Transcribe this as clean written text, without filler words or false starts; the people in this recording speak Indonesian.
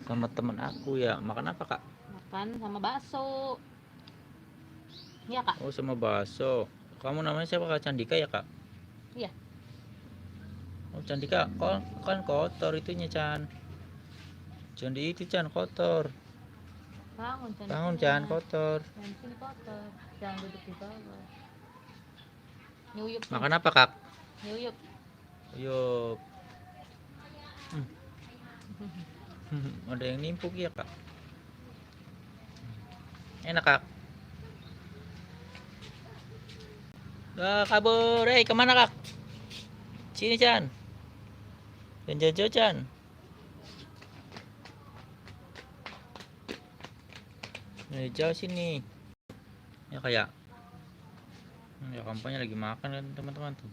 sama teman aku ya. Makan apa, Kak? Makan sama bakso. Iya, Kak. Oh, sama bakso. Kamu namanya siapa, Kak? Candika ya, Kak? Iya. Oh, Candika, kan kotor itunya, Chan. Candi itu, Chan, kotor. Bangun, Chan, di Bangun, sini. Chan, kotor. Yang di sini kotor. Jangan duduk di bawah. Nyuyup nih. Makan apa, Kak? Nyuyup. Yuk. Ada yang nimpuk ya, Kak? Enak, Kak. Kabur. Kemana, Kak? Sini, Chan. Dan jauh-jauh, Chan. Jauh sini. Ya, kayak. Ya, kampanye lagi makan kan, teman-teman tuh.